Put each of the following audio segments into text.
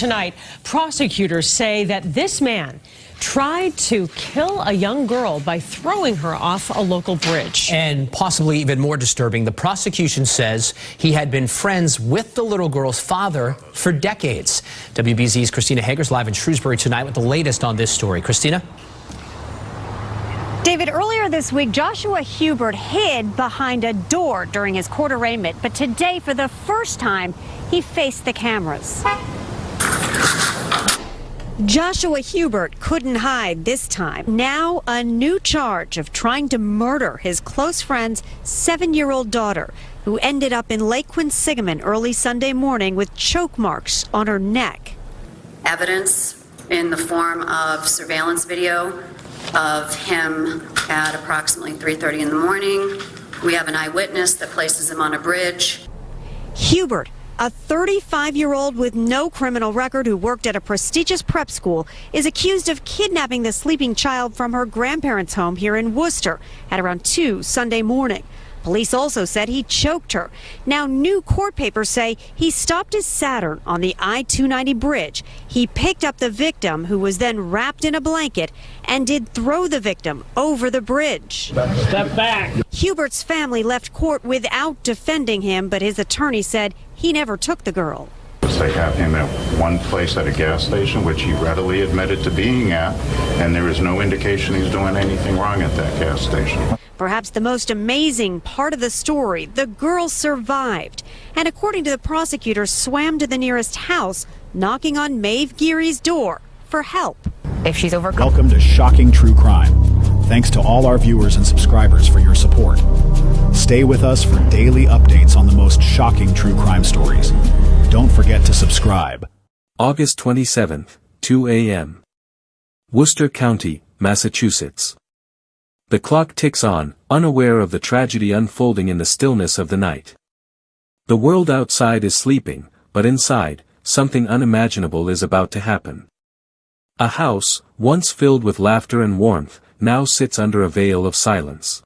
tonight. Prosecutors say that this man tried to kill a young girl by throwing her off a local bridge. And possibly even more disturbing, the prosecution says he had been friends with the little girl's father for decades. WBZ's Christina Hager's live in Shrewsbury tonight with the latest on this story. Christina? David, earlier this week, Joshua Hubert hid behind a door during his court arraignment. But today, for the first time, he faced the cameras. Joshua Hubert couldn't hide this time. Now, a new charge of trying to murder his close friend's 7-year-old daughter, who ended up in Lake Quinsigamond early Sunday morning with choke marks on her neck. Evidence in the form of surveillance video of him at approximately 3:30 in the morning. We have an eyewitness that places him on a bridge. Hubert, a 35-year-old with no criminal record who worked at a prestigious prep school, is accused of kidnapping the sleeping child from her grandparents' home here in Worcester at around 2 Sunday morning. Police also said he choked her. Now, new court papers say he stopped his Saturn on the I-290 bridge. He picked up the victim, who was then wrapped in a blanket, and did throw the victim over the bridge. Step back. Hubert's family left court without defending him, but his attorney said he never took the girl. They have him at one place at a gas station, which he readily admitted to being at, and there is no indication he's doing anything wrong at that gas station. Perhaps the most amazing part of the story, the girl survived, and according to the prosecutor, swam to the nearest house, knocking on Maeve Geary's door for help. If she's Welcome to Shocking True Crime. Thanks to all our viewers and subscribers for your support. Stay with us for daily updates on the most shocking true crime stories. Don't forget to subscribe. August 27th, 2 a.m. Worcester County, Massachusetts. The clock ticks on, unaware of the tragedy unfolding in the stillness of the night. The world outside is sleeping, but inside, something unimaginable is about to happen. A house, once filled with laughter and warmth, now sits under a veil of silence.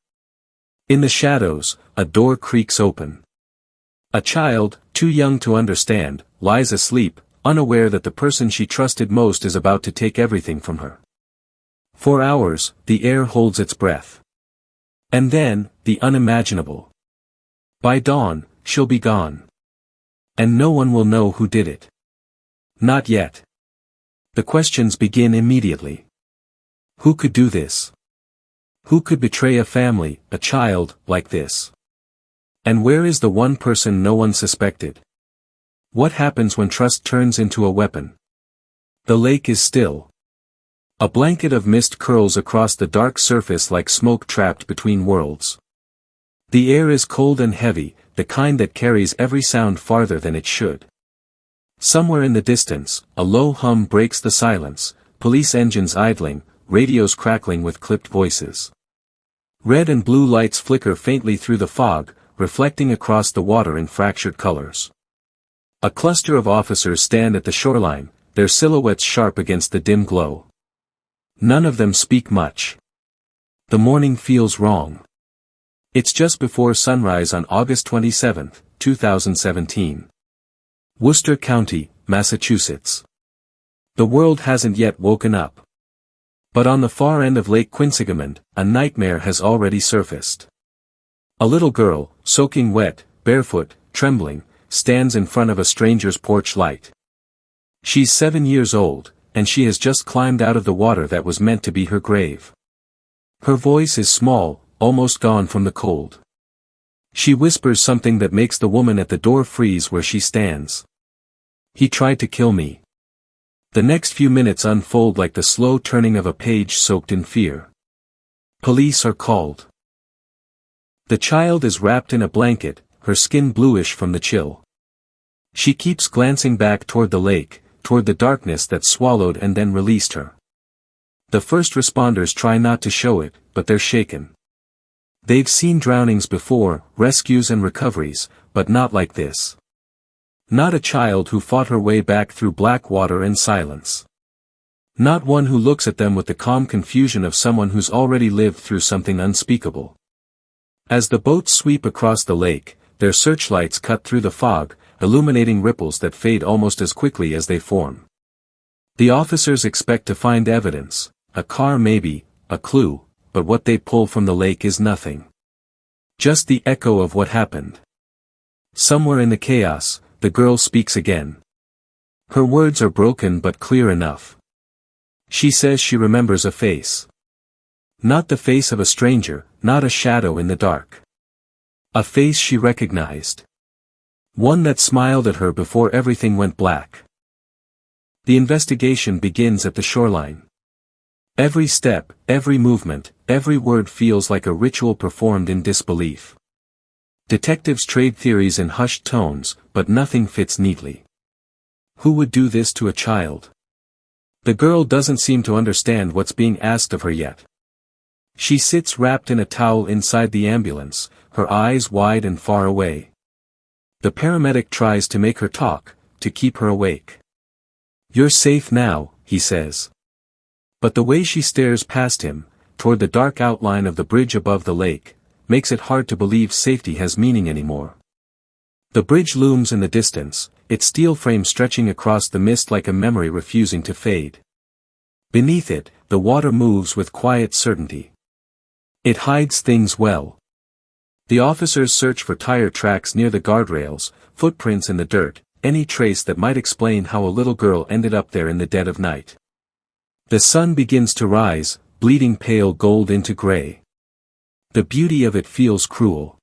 In the shadows, a door creaks open. A child, too young to understand, lies asleep, unaware that the person she trusted most is about to take everything from her. For hours, the air holds its breath. And then, the unimaginable. By dawn, she'll be gone. And no one will know who did it. Not yet. The questions begin immediately. Who could do this? Who could betray a family, a child, like this? And where is the one person no one suspected? What happens when trust turns into a weapon? The lake is still. A blanket of mist curls across the dark surface like smoke trapped between worlds. The air is cold and heavy, the kind that carries every sound farther than it should. Somewhere in the distance, a low hum breaks the silence, police engines idling, radios crackling with clipped voices. Red and blue lights flicker faintly through the fog, reflecting across the water in fractured colors. A cluster of officers stand at the shoreline, their silhouettes sharp against the dim glow. None of them speak much. The morning feels wrong. It's just before sunrise on August 27, 2017. Worcester County, Massachusetts. The world hasn't yet woken up. But on the far end of Lake Quinsigamond, a nightmare has already surfaced. A little girl, soaking wet, barefoot, trembling, stands in front of a stranger's porch light. She's 7 years old, and she has just climbed out of the water that was meant to be her grave. Her voice is small, almost gone from the cold. She whispers something that makes the woman at the door freeze where she stands. He tried to kill me. The next few minutes unfold like the slow turning of a page soaked in fear. Police are called. The child is wrapped in a blanket, her skin bluish from the chill. She keeps glancing back toward the lake, toward the darkness that swallowed and then released her. The first responders try not to show it, but they're shaken. They've seen drownings before, rescues and recoveries, but not like this. Not a child who fought her way back through black water and silence. Not one who looks at them with the calm confusion of someone who's already lived through something unspeakable. As the boats sweep across the lake, their searchlights cut through the fog, illuminating ripples that fade almost as quickly as they form. The officers expect to find evidence, a car maybe, a clue, but what they pull from the lake is nothing. Just the echo of what happened. Somewhere in the chaos, the girl speaks again. Her words are broken but clear enough. She says she remembers a face. Not the face of a stranger, not a shadow in the dark. A face she recognized. One that smiled at her before everything went black. The investigation begins at the shoreline. Every step, every movement, every word feels like a ritual performed in disbelief. Detectives trade theories in hushed tones, but nothing fits neatly. Who would do this to a child? The girl doesn't seem to understand what's being asked of her yet. She sits wrapped in a towel inside the ambulance, her eyes wide and far away. The paramedic tries to make her talk, to keep her awake. "You're safe now," he says. But the way she stares past him, toward the dark outline of the bridge above the lake, makes it hard to believe safety has meaning anymore. The bridge looms in the distance, its steel frame stretching across the mist like a memory refusing to fade. Beneath it, the water moves with quiet certainty. It hides things well. The officers search for tire tracks near the guardrails, footprints in the dirt, any trace that might explain how a little girl ended up there in the dead of night. The sun begins to rise, bleeding pale gold into gray. The beauty of it feels cruel.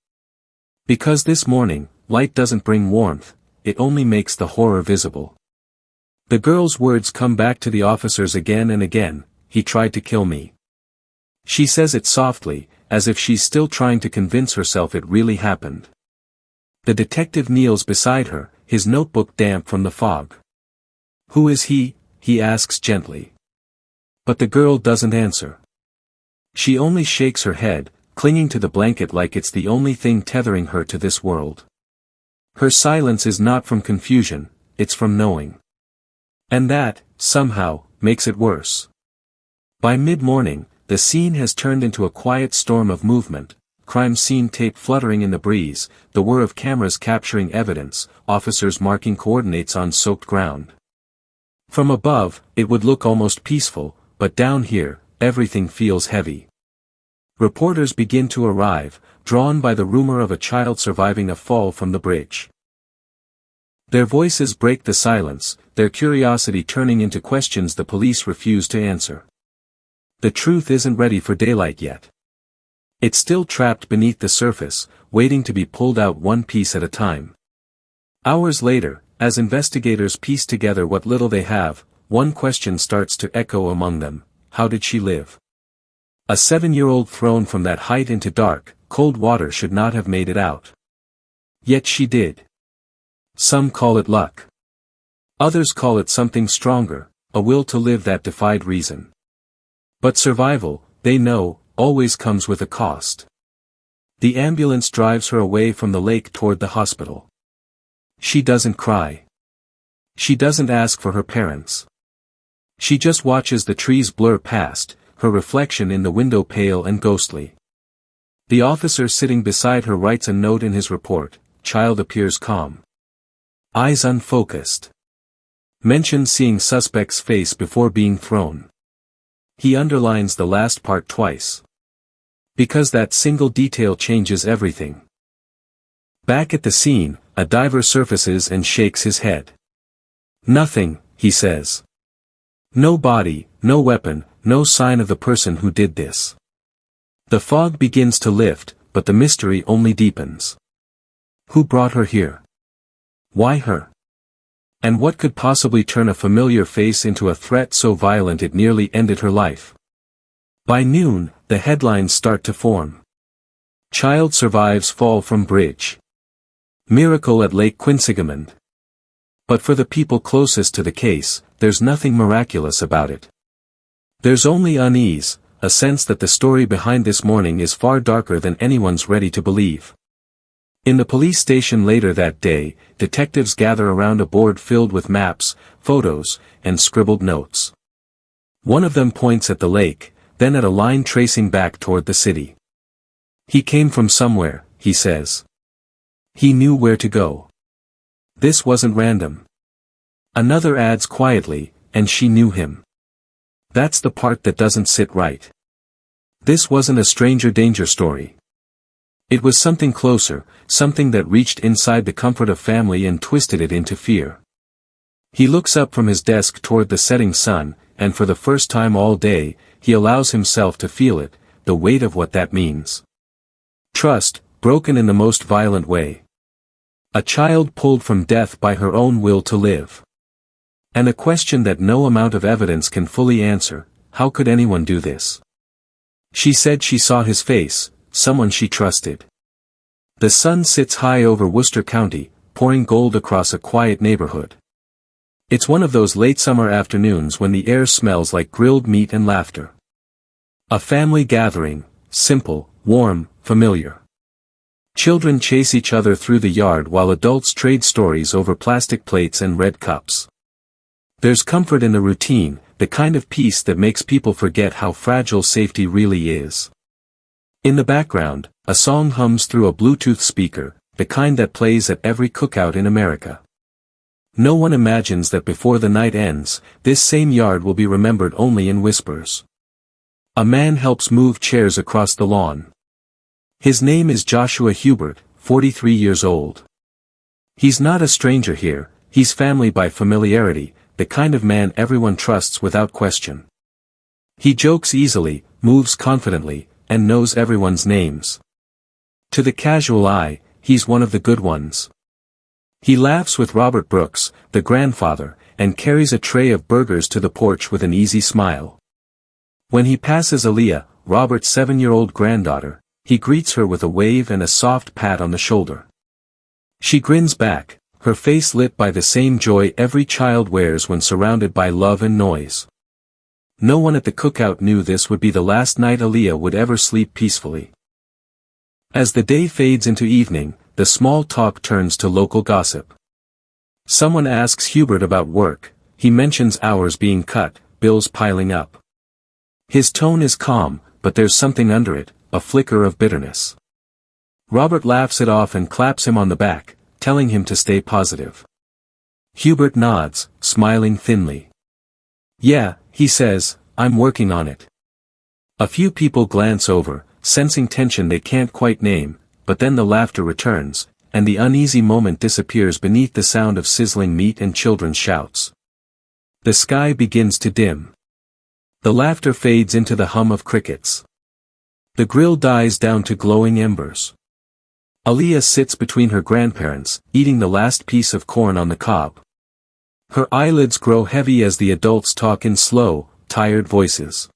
Because this morning, light doesn't bring warmth, it only makes the horror visible. The girl's words come back to the officers again and again, "He tried to kill me." She says it softly, as if she's still trying to convince herself it really happened. The detective kneels beside her, his notebook damp from the fog. "Who is he?" he asks gently. But the girl doesn't answer. She only shakes her head, clinging to the blanket like it's the only thing tethering her to this world. Her silence is not from confusion, it's from knowing. And that, somehow, makes it worse. By mid-morning, the scene has turned into a quiet storm of movement, crime scene tape fluttering in the breeze, the whir of cameras capturing evidence, officers marking coordinates on soaked ground. From above, it would look almost peaceful, but down here, everything feels heavy. Reporters begin to arrive, drawn by the rumor of a child surviving a fall from the bridge. Their voices break the silence, their curiosity turning into questions the police refuse to answer. The truth isn't ready for daylight yet. It's still trapped beneath the surface, waiting to be pulled out one piece at a time. Hours later, as investigators piece together what little they have, one question starts to echo among them: how did she live? A 7-year-old thrown from that height into dark, cold water should not have made it out. Yet she did. Some call it luck. Others call it something stronger, a will to live that defied reason. But survival, they know, always comes with a cost. The ambulance drives her away from the lake toward the hospital. She doesn't cry. She doesn't ask for her parents. She just watches the trees blur past, her reflection in the window pale and ghostly. The officer sitting beside her writes a note in his report: child appears calm. Eyes unfocused. Mentions seeing suspect's face before being thrown. He underlines the last part twice. Because that single detail changes everything. Back at the scene, a diver surfaces and shakes his head. Nothing, he says. No body, no weapon, no sign of the person who did this. The fog begins to lift, but the mystery only deepens. Who brought her here? Why her? And what could possibly turn a familiar face into a threat so violent it nearly ended her life? By noon, the headlines start to form. Child survives fall from bridge. Miracle at Lake Quinsigamond. But for the people closest to the case, there's nothing miraculous about it. There's only unease, a sense that the story behind this morning is far darker than anyone's ready to believe. In the police station later that day, detectives gather around a board filled with maps, photos, and scribbled notes. One of them points at the lake, then at a line tracing back toward the city. He came from somewhere, he says. He knew where to go. This wasn't random. Another adds quietly, and she knew him. That's the part that doesn't sit right. This wasn't a stranger danger story. It was something closer, something that reached inside the comfort of family and twisted it into fear. He looks up from his desk toward the setting sun, and for the first time all day, he allows himself to feel it, the weight of what that means. Trust, broken in the most violent way. A child pulled from death by her own will to live. And a question that no amount of evidence can fully answer: how could anyone do this? She said she saw his face, someone she trusted. The sun sits high over Worcester County, pouring gold across a quiet neighborhood. It's one of those late summer afternoons when the air smells like grilled meat and laughter. A family gathering, simple, warm, familiar. Children chase each other through the yard while adults trade stories over plastic plates and red cups. There's comfort in the routine, the kind of peace that makes people forget how fragile safety really is. In the background, a song hums through a Bluetooth speaker, the kind that plays at every cookout in America. No one imagines that before the night ends, this same yard will be remembered only in whispers. A man helps move chairs across the lawn. His name is Joshua Hubert, 43 years old. He's not a stranger here, he's family by familiarity, the kind of man everyone trusts without question. He jokes easily, moves confidently, and knows everyone's names. To the casual eye, he's one of the good ones. He laughs with Robert Brooks, the grandfather, and carries a tray of burgers to the porch with an easy smile. When he passes Aaliyah, Robert's 7-year-old granddaughter, he greets her with a wave and a soft pat on the shoulder. She grins back, her face lit by the same joy every child wears when surrounded by love and noise. No one at the cookout knew this would be the last night Aaliyah would ever sleep peacefully. As the day fades into evening, the small talk turns to local gossip. Someone asks Hubert about work, he mentions hours being cut, bills piling up. His tone is calm, but there's something under it, a flicker of bitterness. Robert laughs it off and claps him on the back, telling him to stay positive. Hubert nods, smiling thinly. Yeah, he says, I'm working on it. A few people glance over, sensing tension they can't quite name, but then the laughter returns, and the uneasy moment disappears beneath the sound of sizzling meat and children's shouts. The sky begins to dim. The laughter fades into the hum of crickets. The grill dies down to glowing embers. Aaliyah sits between her grandparents, eating the last piece of corn on the cob. Her eyelids grow heavy as the adults talk in slow, tired voices.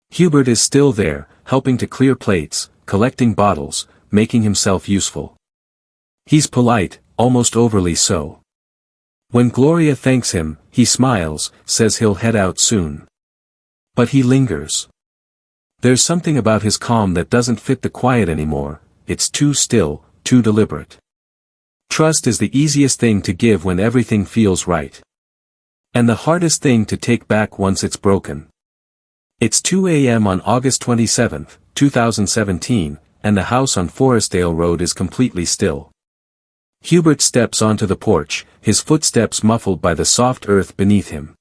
Hubert is still there, helping to clear plates, collecting bottles, making himself useful. He's polite, almost overly so. When Gloria thanks him, he smiles, says he'll head out soon. But he lingers. There's something about his calm that doesn't fit the quiet anymore. It's too still, too deliberate. Trust is the easiest thing to give when everything feels right. And the hardest thing to take back once it's broken. It's 2 a.m. on August 27, 2017, and the house on Forestdale Road is completely still. Hubert steps onto the porch, his footsteps muffled by the soft earth beneath him.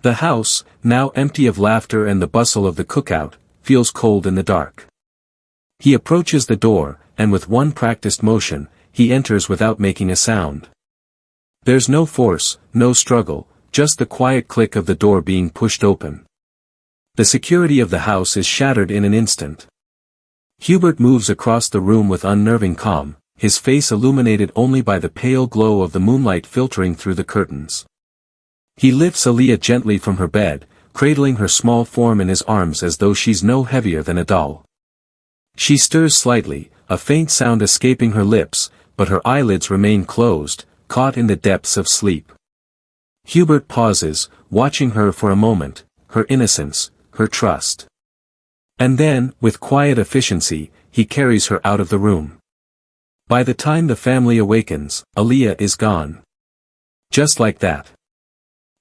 The house, now empty of laughter and the bustle of the cookout, feels cold in the dark. He approaches the door, and with one practiced motion, he enters without making a sound. There's no force, no struggle, just the quiet click of the door being pushed open. The security of the house is shattered in an instant. Hubert moves across the room with unnerving calm, his face illuminated only by the pale glow of the moonlight filtering through the curtains. He lifts Aaliyah gently from her bed, cradling her small form in his arms as though she's no heavier than a doll. She stirs slightly, a faint sound escaping her lips, but her eyelids remain closed, caught in the depths of sleep. Hubert pauses, watching her for a moment, her innocence, her trust. And then, with quiet efficiency, he carries her out of the room. By the time the family awakens, Aaliyah is gone. Just like that.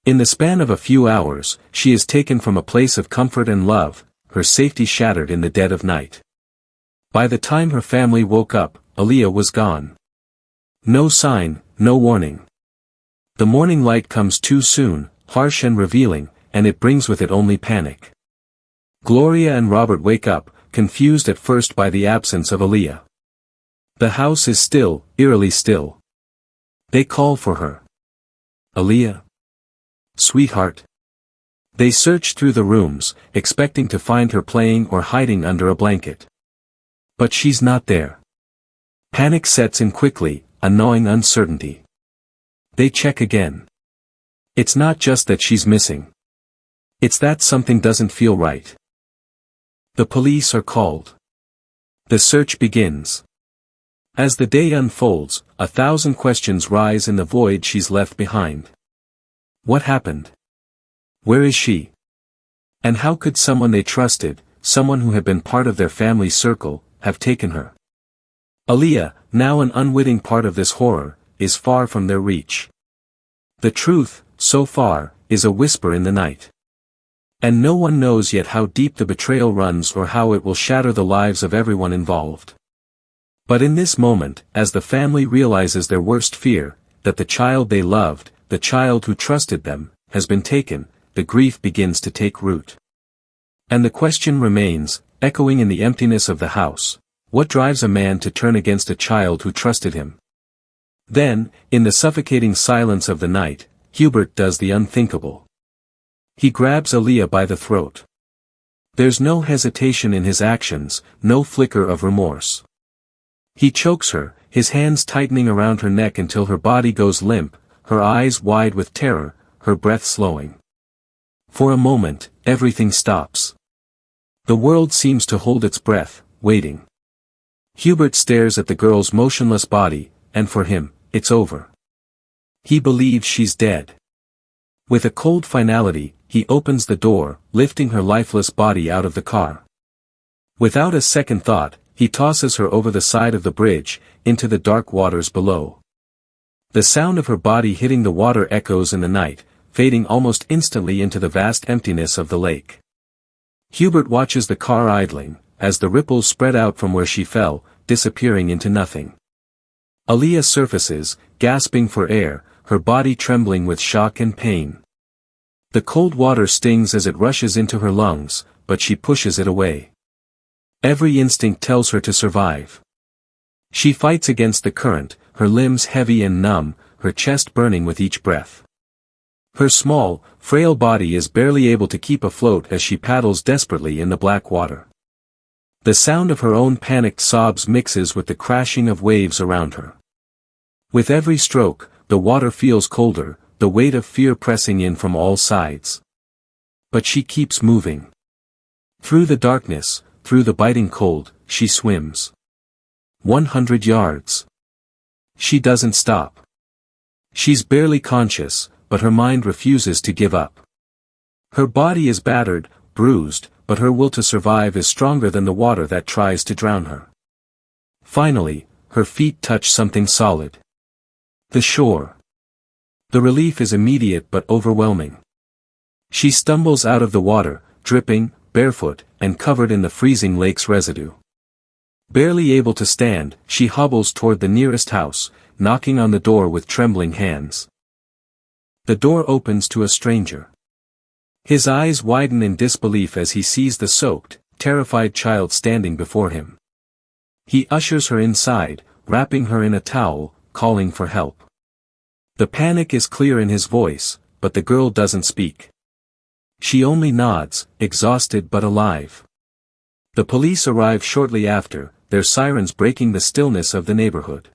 In the span of a few hours, she is taken from a place of comfort and love, her safety shattered in the dead of night. By the time her family woke up, Aaliyah was gone. No sign, no warning. The morning light comes too soon, harsh and revealing, and it brings with it only panic. Gloria and Robert wake up, confused at first by the absence of Aaliyah. The house is still, eerily still. They call for her. Aaliyah? Sweetheart? They search through the rooms, expecting to find her playing or hiding under a blanket. But she's not there. Panic sets in quickly, a gnawing uncertainty. They check again. It's not just that she's missing. It's that something doesn't feel right. The police are called. The search begins. As the day unfolds, 1,000 questions rise in the void she's left behind. What happened? Where is she? And how could someone they trusted, someone who had been part of their family circle, have taken her? Aaliyah, now an unwitting part of this horror, is far from their reach. The truth, so far, is a whisper in the night. And no one knows yet how deep the betrayal runs or how it will shatter the lives of everyone involved. But in this moment, as the family realizes their worst fear, that the child they loved, the child who trusted them, has been taken, the grief begins to take root. And the question remains, echoing in the emptiness of the house, what drives a man to turn against a child who trusted him? Then, in the suffocating silence of the night, Hubert does the unthinkable. He grabs Aaliyah by the throat. There's no hesitation in his actions, no flicker of remorse. He chokes her, his hands tightening around her neck until her body goes limp, her eyes wide with terror, her breath slowing. For a moment, everything stops. The world seems to hold its breath, waiting. Hubert stares at the girl's motionless body, and for him, it's over. He believes she's dead. With a cold finality, he opens the door, lifting her lifeless body out of the car. Without a second thought, he tosses her over the side of the bridge, into the dark waters below. The sound of her body hitting the water echoes in the night, fading almost instantly into the vast emptiness of the lake. Hubert watches the car idling, as the ripples spread out from where she fell, disappearing into nothing. Aaliyah surfaces, gasping for air, her body trembling with shock and pain. The cold water stings as it rushes into her lungs, but she pushes it away. Every instinct tells her to survive. She fights against the current, her limbs heavy and numb, her chest burning with each breath. Her small, frail body is barely able to keep afloat as she paddles desperately in the black water. The sound of her own panicked sobs mixes with the crashing of waves around her. With every stroke, the water feels colder, the weight of fear pressing in from all sides. But she keeps moving. Through the darkness, through the biting cold, she swims. 100 yards. She doesn't stop. She's barely conscious, but her mind refuses to give up. Her body is battered, bruised, but her will to survive is stronger than the water that tries to drown her. Finally, her feet touch something solid. The shore. The relief is immediate but overwhelming. She stumbles out of the water, dripping, barefoot, and covered in the freezing lake's residue. Barely able to stand, she hobbles toward the nearest house, knocking on the door with trembling hands. The door opens to a stranger. His eyes widen in disbelief as he sees the soaked, terrified child standing before him. He ushers her inside, wrapping her in a towel, calling for help. The panic is clear in his voice, but the girl doesn't speak. She only nods, exhausted but alive. The police arrive shortly after, their sirens breaking the stillness of the neighborhood.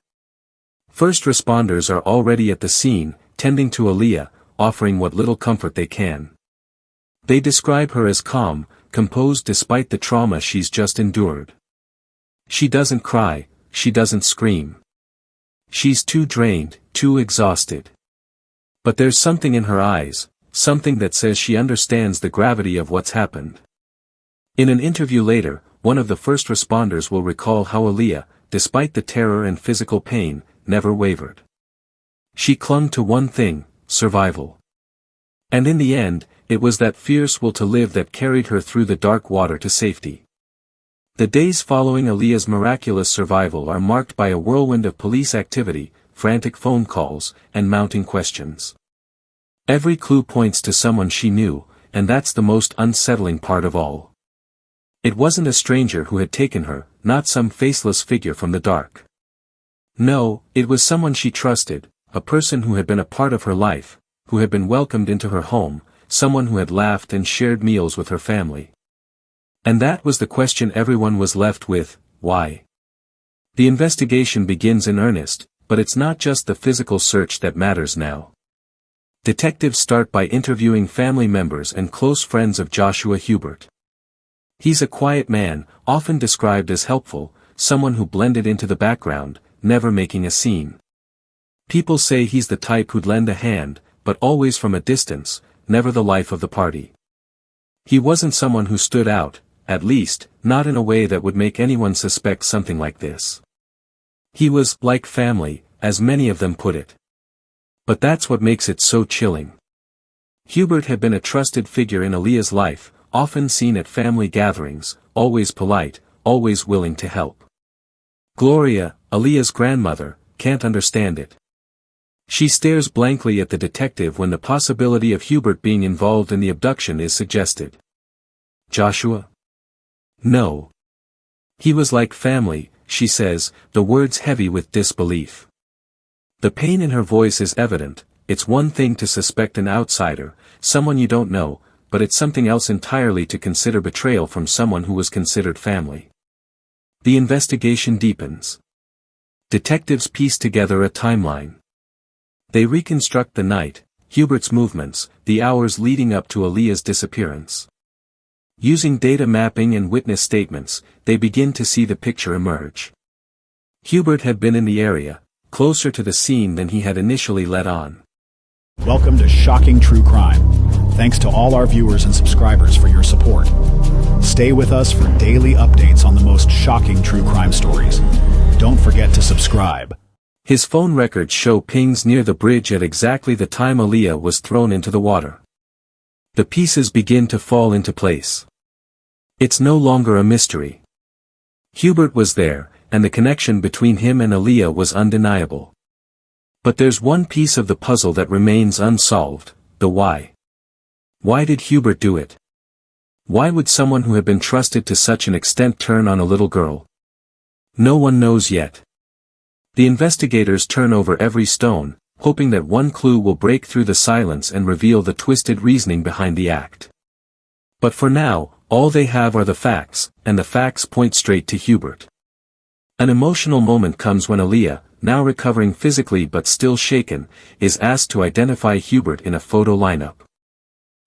First responders are already at the scene, tending to Aaliyah, offering what little comfort they can. They describe her as calm, composed despite the trauma she's just endured. She doesn't cry, she doesn't scream. She's too drained, too exhausted. But there's something in her eyes, something that says she understands the gravity of what's happened. In an interview later, one of the first responders will recall how Aaliyah, despite the terror and physical pain, never wavered. She clung to one thing, survival. And in the end, it was that fierce will to live that carried her through the dark water to safety. The days following Aaliyah's miraculous survival are marked by a whirlwind of police activity, frantic phone calls, and mounting questions. Every clue points to someone she knew, and that's the most unsettling part of all. It wasn't a stranger who had taken her, not some faceless figure from the dark. No, it was someone she trusted, a person who had been a part of her life, who had been welcomed into her home, someone who had laughed and shared meals with her family. And that was the question everyone was left with: why? The investigation begins in earnest, but it's not just the physical search that matters now. Detectives start by interviewing family members and close friends of Joshua Hubert. He's a quiet man, often described as helpful, someone who blended into the background, never making a scene. People say he's the type who'd lend a hand, but always from a distance, never the life of the party. He wasn't someone who stood out, at least, not in a way that would make anyone suspect something like this. He was like family, as many of them put it. But that's what makes it so chilling. Hubert had been a trusted figure in Aaliyah's life, often seen at family gatherings, always polite, always willing to help. Gloria, Aaliyah's grandmother, can't understand it. She stares blankly at the detective when the possibility of Hubert being involved in the abduction is suggested. Joshua? No. He was like family, she says, the words heavy with disbelief. The pain in her voice is evident. It's one thing to suspect an outsider, someone you don't know, but it's something else entirely to consider betrayal from someone who was considered family. The investigation deepens. Detectives piece together a timeline. They reconstruct the night, Hubert's movements, the hours leading up to Aaliyah's disappearance. Using data mapping and witness statements, they begin to see the picture emerge. Hubert had been in the area, closer to the scene than he had initially let on. Welcome to Shocking True Crime. Thanks to all our viewers and subscribers for your support. Stay with us for daily updates on the most shocking true crime stories. Don't forget to subscribe. His phone records show pings near the bridge at exactly the time Aaliyah was thrown into the water. The pieces begin to fall into place. It's no longer a mystery. Hubert was there, and the connection between him and Aaliyah was undeniable. But there's one piece of the puzzle that remains unsolved: the why. Why did Hubert do it? Why would someone who had been trusted to such an extent turn on a little girl? No one knows yet. The investigators turn over every stone, hoping that one clue will break through the silence and reveal the twisted reasoning behind the act. But for now, all they have are the facts, and the facts point straight to Hubert. An emotional moment comes when Aaliyah, now recovering physically but still shaken, is asked to identify Hubert in a photo lineup.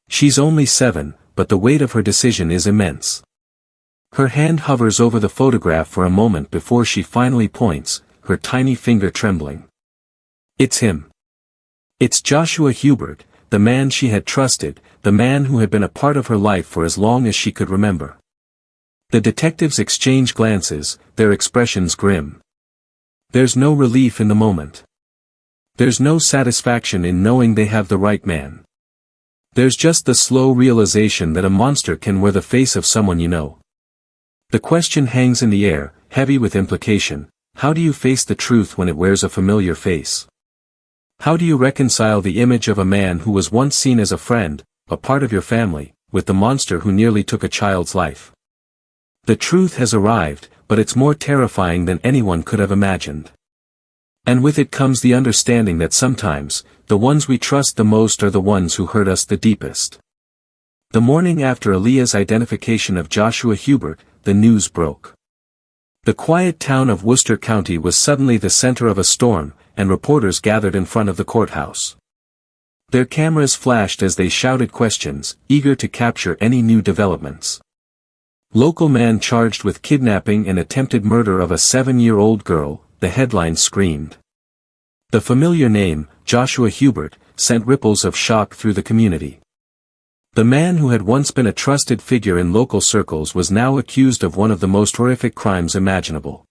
She's only 7, but the weight of her decision is immense. Her hand hovers over the photograph for a moment before she finally points, her tiny finger trembling. It's him. It's Joshua Hubert, the man she had trusted, the man who had been a part of her life for as long as she could remember. The detectives exchange glances, their expressions grim. There's no relief in the moment. There's no satisfaction in knowing they have the right man. There's just the slow realization that a monster can wear the face of someone you know. The question hangs in the air, heavy with implication: how do you face the truth when it wears a familiar face? How do you reconcile the image of a man who was once seen as a friend, a part of your family, with the monster who nearly took a child's life? The truth has arrived, but it's more terrifying than anyone could have imagined. And with it comes the understanding that sometimes, the ones we trust the most are the ones who hurt us the deepest. The morning after Aaliyah's identification of Joshua Hubert, the news broke. The quiet town of Worcester County was suddenly the center of a storm, and reporters gathered in front of the courthouse. Their cameras flashed as they shouted questions, eager to capture any new developments. Local man charged with kidnapping and attempted murder of a 7-year-old girl, the headline screamed. The familiar name, Joshua Hubert, sent ripples of shock through the community. The man who had once been a trusted figure in local circles was now accused of one of the most horrific crimes imaginable.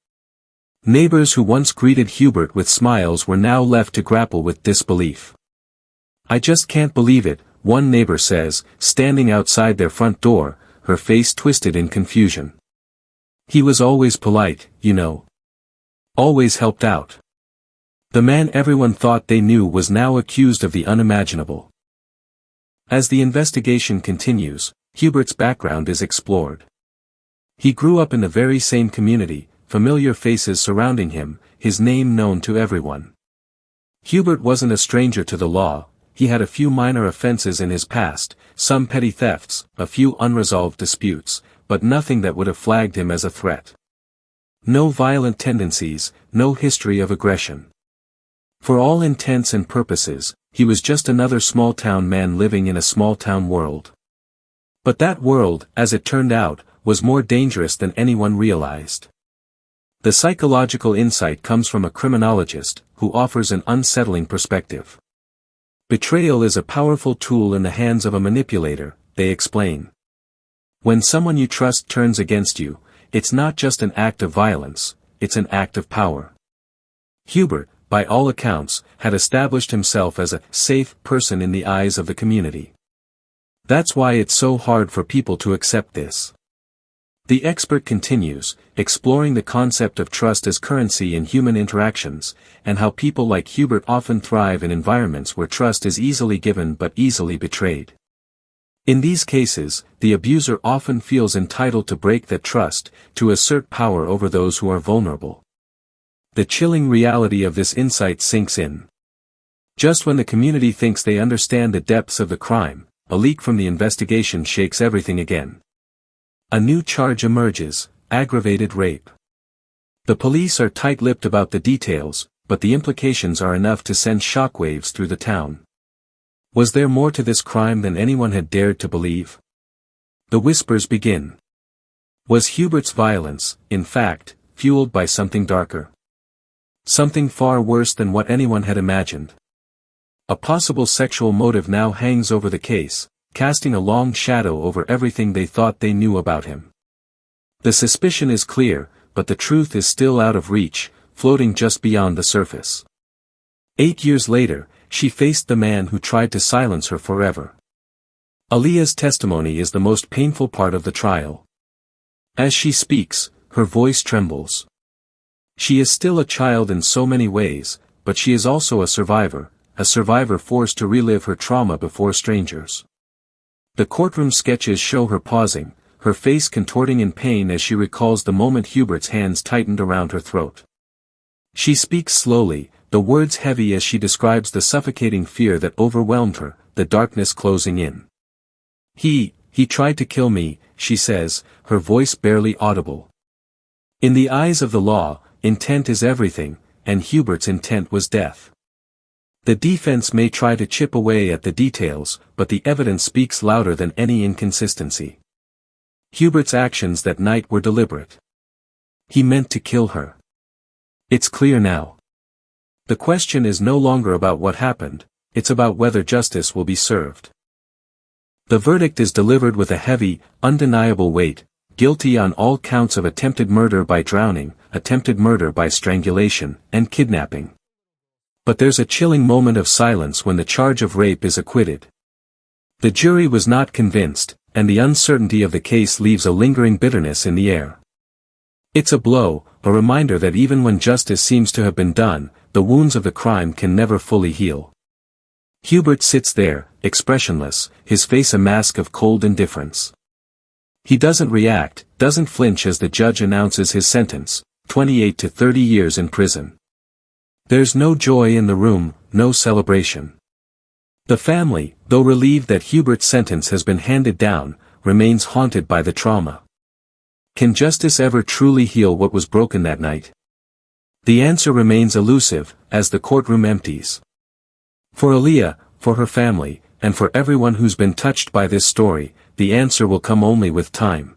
Neighbors who once greeted Hubert with smiles were now left to grapple with disbelief. "I just can't believe it," one neighbor says, standing outside their front door, her face twisted in confusion. "He was always polite, you know. Always helped out." The man everyone thought they knew was now accused of the unimaginable. As the investigation continues, Hubert's background is explored. He grew up in the very same community, familiar faces surrounding him, his name known to everyone. Hubert wasn't a stranger to the law. He had a few minor offenses in his past, some petty thefts, a few unresolved disputes, but nothing that would have flagged him as a threat. No violent tendencies, no history of aggression. For all intents and purposes, he was just another small-town man living in a small-town world. But that world, as it turned out, was more dangerous than anyone realized. The psychological insight comes from a criminologist, who offers an unsettling perspective. Betrayal is a powerful tool in the hands of a manipulator, they explain. When someone you trust turns against you, it's not just an act of violence, it's an act of power. Hubert, by all accounts, had established himself as a safe person in the eyes of the community. That's why it's so hard for people to accept this. The expert continues, exploring the concept of trust as currency in human interactions, and how people like Hubert often thrive in environments where trust is easily given but easily betrayed. In these cases, the abuser often feels entitled to break that trust, to assert power over those who are vulnerable. The chilling reality of this insight sinks in. Just when the community thinks they understand the depths of the crime, a leak from the investigation shakes everything again. A new charge emerges: aggravated rape. The police are tight-lipped about the details, but the implications are enough to send shockwaves through the town. Was there more to this crime than anyone had dared to believe? The whispers begin. Was Hubert's violence, in fact, fueled by something darker? Something far worse than what anyone had imagined. A possible sexual motive now hangs over the case, casting a long shadow over everything they thought they knew about him. The suspicion is clear, but the truth is still out of reach, floating just beyond the surface. 8 years later, she faced the man who tried to silence her forever. Aaliyah's testimony is the most painful part of the trial. As she speaks, her voice trembles. She is still a child in so many ways, but she is also a survivor forced to relive her trauma before strangers. The courtroom sketches show her pausing, her face contorting in pain as she recalls the moment Hubert's hands tightened around her throat. She speaks slowly, the words heavy as she describes the suffocating fear that overwhelmed her, the darkness closing in. He tried to kill me, she says, her voice barely audible. In the eyes of the law, intent is everything, and Hubert's intent was death. The defense may try to chip away at the details, but the evidence speaks louder than any inconsistency. Hubert's actions that night were deliberate. He meant to kill her. It's clear now. The question is no longer about what happened, it's about whether justice will be served. The verdict is delivered with a heavy, undeniable weight: guilty on all counts of attempted murder by drowning, attempted murder by strangulation, and kidnapping. But there's a chilling moment of silence when the charge of rape is acquitted. The jury was not convinced, and the uncertainty of the case leaves a lingering bitterness in the air. It's a blow, a reminder that even when justice seems to have been done, the wounds of the crime can never fully heal. Hubert sits there, expressionless, his face a mask of cold indifference. He doesn't react, doesn't flinch as the judge announces his sentence: 28 to 30 years in prison. There's no joy in the room, no celebration. The family, though relieved that Hubert's sentence has been handed down, remains haunted by the trauma. Can justice ever truly heal what was broken that night? The answer remains elusive, as the courtroom empties. For Aaliyah, for her family, and for everyone who's been touched by this story, the answer will come only with time.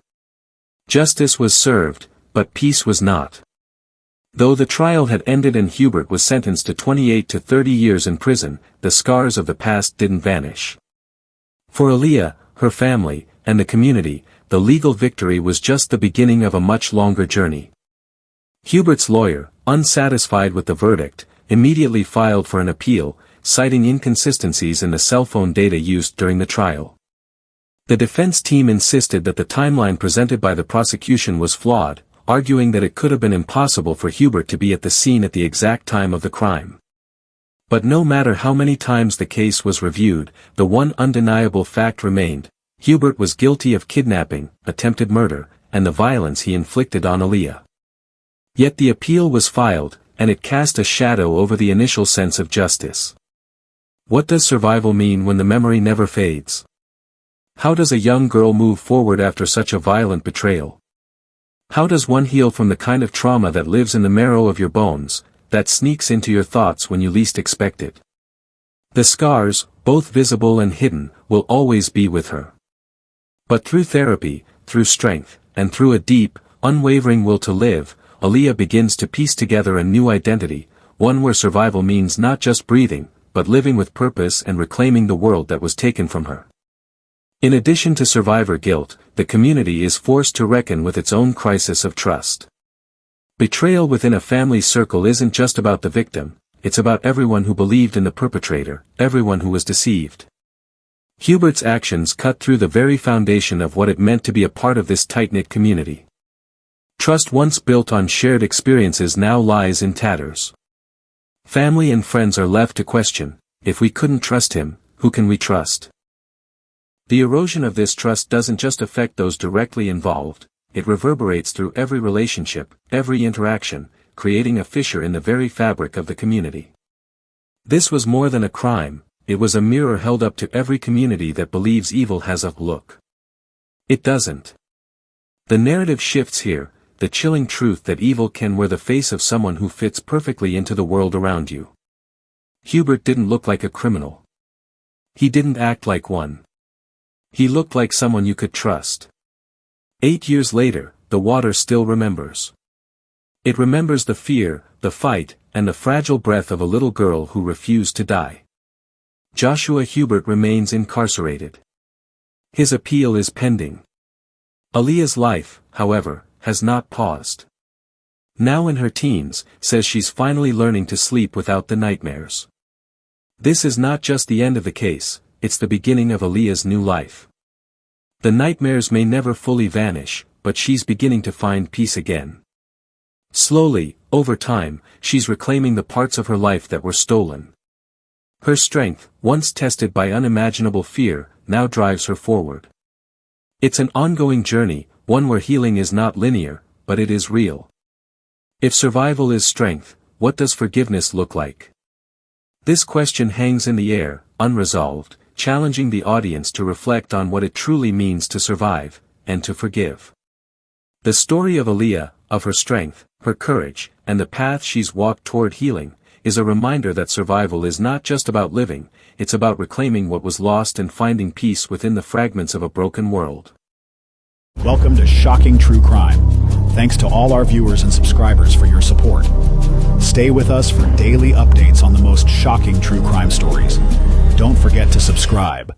Justice was served, but peace was not. Though the trial had ended and Hubert was sentenced to 28 to 30 years in prison, the scars of the past didn't vanish. For Aaliyah, her family, and the community, the legal victory was just the beginning of a much longer journey. Hubert's lawyer, unsatisfied with the verdict, immediately filed for an appeal, citing inconsistencies in the cell phone data used during the trial. The defense team insisted that the timeline presented by the prosecution was flawed, arguing that it could have been impossible for Hubert to be at the scene at the exact time of the crime. But no matter how many times the case was reviewed, the one undeniable fact remained: Hubert was guilty of kidnapping, attempted murder, and the violence he inflicted on Aaliyah. Yet the appeal was filed, and it cast a shadow over the initial sense of justice. What does survival mean when the memory never fades? How does a young girl move forward after such a violent betrayal? How does one heal from the kind of trauma that lives in the marrow of your bones, that sneaks into your thoughts when you least expect it? The scars, both visible and hidden, will always be with her. But through therapy, through strength, and through a deep, unwavering will to live, Aaliyah begins to piece together a new identity, one where survival means not just breathing, but living with purpose and reclaiming the world that was taken from her. In addition to survivor guilt, the community is forced to reckon with its own crisis of trust. Betrayal within a family circle isn't just about the victim, it's about everyone who believed in the perpetrator, everyone who was deceived. Hubert's actions cut through the very foundation of what it meant to be a part of this tight-knit community. Trust once built on shared experiences now lies in tatters. Family and friends are left to question, if we couldn't trust him, who can we trust? The erosion of this trust doesn't just affect those directly involved, it reverberates through every relationship, every interaction, creating a fissure in the very fabric of the community. This was more than a crime, it was a mirror held up to every community that believes evil has a look. It doesn't. The narrative shifts here, the chilling truth that evil can wear the face of someone who fits perfectly into the world around you. Hubert didn't look like a criminal. He didn't act like one. He looked like someone you could trust. 8 years later, the water still remembers. It remembers the fear, the fight, and the fragile breath of a little girl who refused to die. Joshua Hubert remains incarcerated. His appeal is pending. Aaliyah's life, however, has not paused. Now in her teens, says she's finally learning to sleep without the nightmares. This is not just the end of the case, it's the beginning of Aaliyah's new life. The nightmares may never fully vanish, but she's beginning to find peace again. Slowly, over time, she's reclaiming the parts of her life that were stolen. Her strength, once tested by unimaginable fear, now drives her forward. It's an ongoing journey, one where healing is not linear, but it is real. If survival is strength, what does forgiveness look like? This question hangs in the air, unresolved, challenging the audience to reflect on what it truly means to survive, and to forgive. The story of Aaliyah, of her strength, her courage, and the path she's walked toward healing, is a reminder that survival is not just about living, it's about reclaiming what was lost and finding peace within the fragments of a broken world. Welcome to Shocking True Crime. Thanks to all our viewers and subscribers for your support. Stay with us for daily updates on the most shocking true crime stories. Don't forget to subscribe.